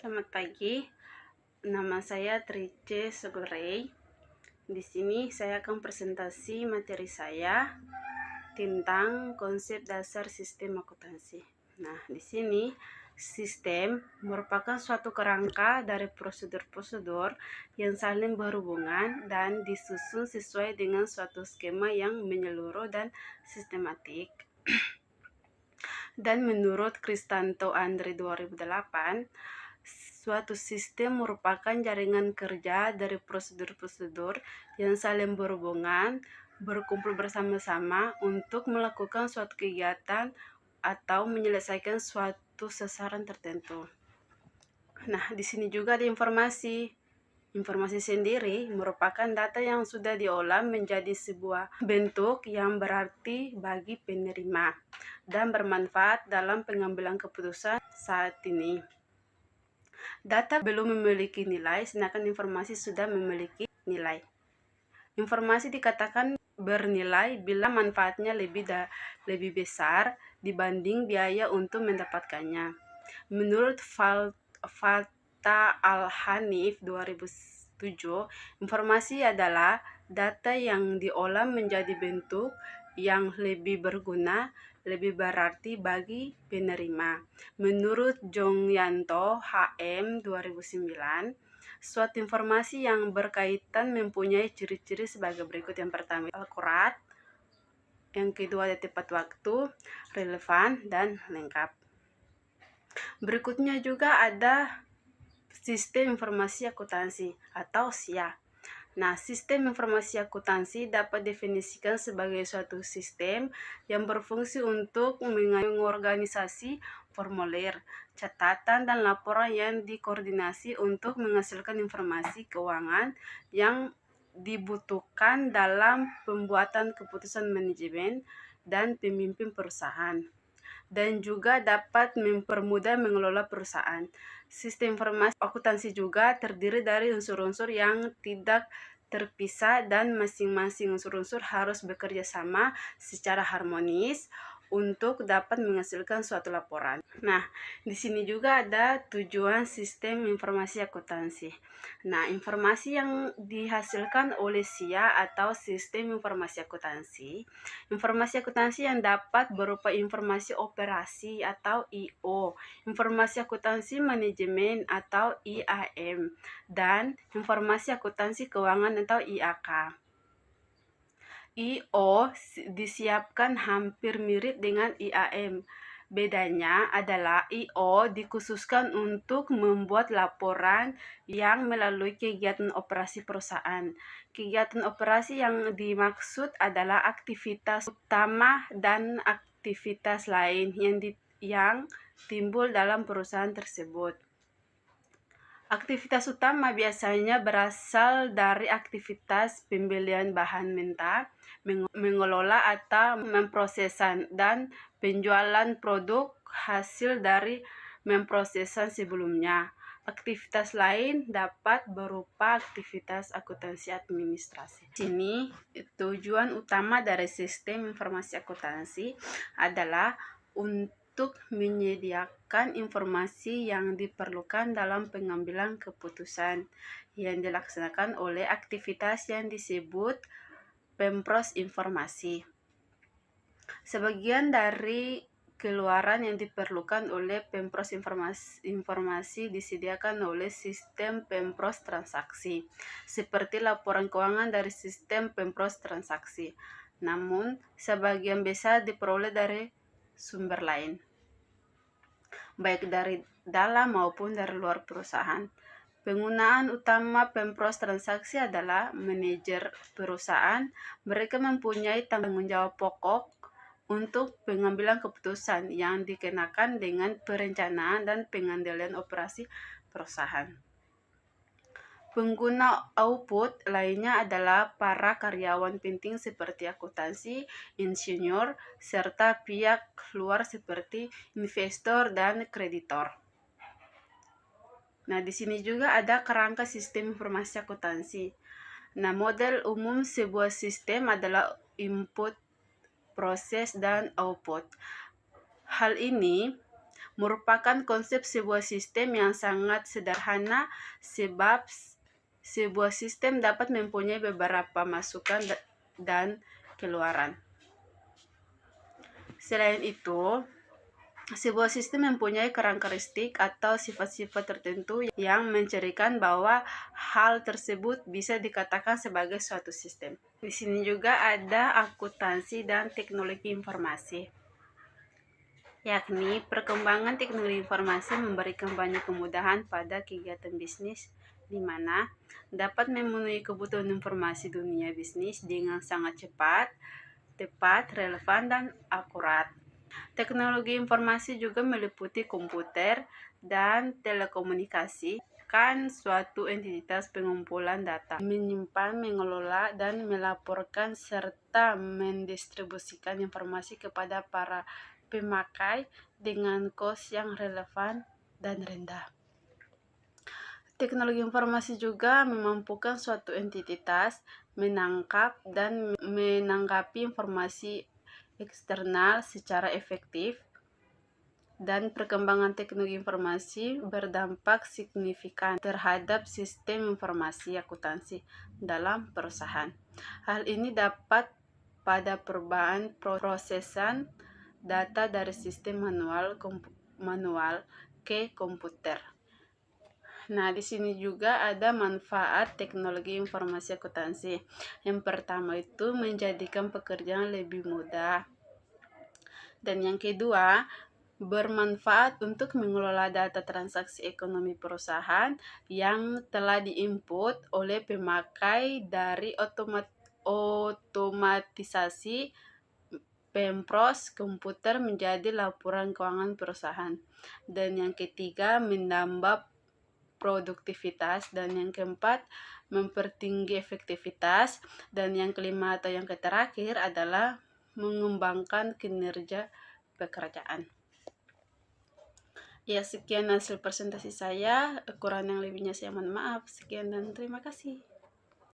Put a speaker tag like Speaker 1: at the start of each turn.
Speaker 1: Selamat pagi, nama saya Trice Sugorei. Di sini saya akan presentasi materi saya tentang konsep dasar sistem akuntansi. Nah, di sini sistem merupakan suatu kerangka dari prosedur-prosedur yang saling berhubungan dan disusun sesuai dengan suatu skema yang menyeluruh dan sistematik. Dan menurut Kristanto Andre 2008, suatu sistem merupakan jaringan kerja dari prosedur-prosedur yang saling berhubungan, berkumpul bersama-sama untuk melakukan suatu kegiatan atau menyelesaikan suatu sasaran tertentu. Nah, di sini juga ada informasi. Informasi sendiri merupakan data yang sudah diolah menjadi sebuah bentuk yang berarti bagi penerima dan bermanfaat dalam pengambilan keputusan saat ini. Data belum memiliki nilai, sedangkan informasi sudah memiliki nilai. Informasi dikatakan bernilai bila manfaatnya lebih besar dibanding biaya untuk mendapatkannya. Menurut Falta Al-Hanif 2007, informasi adalah data yang diolah menjadi bentuk yang lebih berguna, lebih berarti bagi penerima. Menurut Jongyanto HM 2009, suatu informasi yang berkaitan mempunyai ciri-ciri sebagai berikut. Yang pertama, akurat. Yang kedua, ada tepat waktu, relevan, dan lengkap. Berikutnya juga ada sistem informasi akuntansi atau SIA. Nah, sistem informasi akuntansi dapat definisikan sebagai suatu sistem yang berfungsi untuk mengorganisasi formulir, catatan, dan laporan yang dikoordinasi untuk menghasilkan informasi keuangan yang dibutuhkan dalam pembuatan keputusan manajemen dan pemimpin perusahaan, dan juga dapat mempermudah mengelola perusahaan. Sistem informasi akuntansi juga terdiri dari unsur-unsur yang tidak terpisah dan masing-masing unsur-unsur harus bekerja sama secara harmonis untuk dapat menghasilkan suatu laporan. Nah, di sini juga ada tujuan sistem informasi akuntansi. Nah, informasi yang dihasilkan oleh SIA atau sistem informasi akuntansi, informasi akuntansi yang dapat berupa informasi operasi atau IO, informasi akuntansi manajemen atau IAM, dan informasi akuntansi keuangan atau IAK. IO disiapkan hampir mirip dengan IAM. Bedanya adalah IO dikhususkan untuk membuat laporan yang melalui kegiatan operasi perusahaan. Kegiatan operasi yang dimaksud adalah aktivitas utama dan aktivitas lain yang timbul dalam perusahaan tersebut. Aktivitas utama biasanya berasal dari aktivitas pembelian bahan mentah, mengelola atau memprosesan, dan penjualan produk hasil dari memprosesan sebelumnya. Aktivitas lain dapat berupa aktivitas akuntansi administrasi. Di sini tujuan utama dari sistem informasi akuntansi adalah untuk menyediakan informasi yang diperlukan dalam pengambilan keputusan yang dilaksanakan oleh aktivitas yang disebut pempros informasi. Sebagian dari keluaran yang diperlukan oleh pempros informasi disediakan oleh sistem pempros transaksi, seperti laporan keuangan dari sistem pempros transaksi. Namun, sebagian besar diperoleh dari sumber lain, baik dari dalam maupun dari luar perusahaan. Penggunaan utama pempros transaksi adalah manajer perusahaan. Mereka mempunyai tanggung jawab pokok untuk pengambilan keputusan yang dikenakan dengan perencanaan dan pengendalian operasi perusahaan. Pengguna output lainnya adalah para karyawan penting seperti akuntansi, insinyur, serta pihak luar seperti investor dan kreditor. Nah, di sini juga ada kerangka sistem informasi akuntansi. Nah, model umum sebuah sistem adalah input, proses, dan output. Hal ini merupakan konsep sebuah sistem yang sangat sederhana sebab sebuah sistem dapat mempunyai beberapa masukan dan keluaran. Selain itu, sebuah sistem mempunyai karakteristik atau sifat-sifat tertentu yang mencirikan bahwa hal tersebut bisa dikatakan sebagai suatu sistem. Di sini juga ada akuntansi dan teknologi informasi, yakni perkembangan teknologi informasi memberikan banyak kemudahan pada kegiatan bisnis di mana dapat memenuhi kebutuhan informasi dunia bisnis dengan sangat cepat, tepat, relevan, dan akurat. Teknologi informasi juga meliputi komputer dan telekomunikasi, kan suatu entitas pengumpulan data, menyimpan, mengelola, dan melaporkan serta mendistribusikan informasi kepada para pemakai dengan kos yang relevan dan rendah. Teknologi informasi juga memampukan suatu entitas menangkap dan menanggapi informasi eksternal secara efektif, dan perkembangan teknologi informasi berdampak signifikan terhadap sistem informasi akuntansi dalam perusahaan. Hal ini dapat pada perubahan prosesan data dari sistem manual ke komputer. Nah, di sini juga ada manfaat teknologi informasi akuntansi. Yang pertama itu menjadikan pekerjaan lebih mudah. Dan yang kedua, bermanfaat untuk mengelola data transaksi ekonomi perusahaan yang telah diinput oleh pemakai dari otomatisasi Pempros komputer menjadi laporan keuangan perusahaan. Dan yang ketiga, menambah produktivitas. Dan yang keempat, mempertinggi efektivitas. Dan yang kelima atau yang terakhir adalah mengembangkan kinerja pekerjaan. Ya, sekian hasil presentasi saya. Kurang yang lebihnya saya mohon maaf. Sekian dan terima kasih.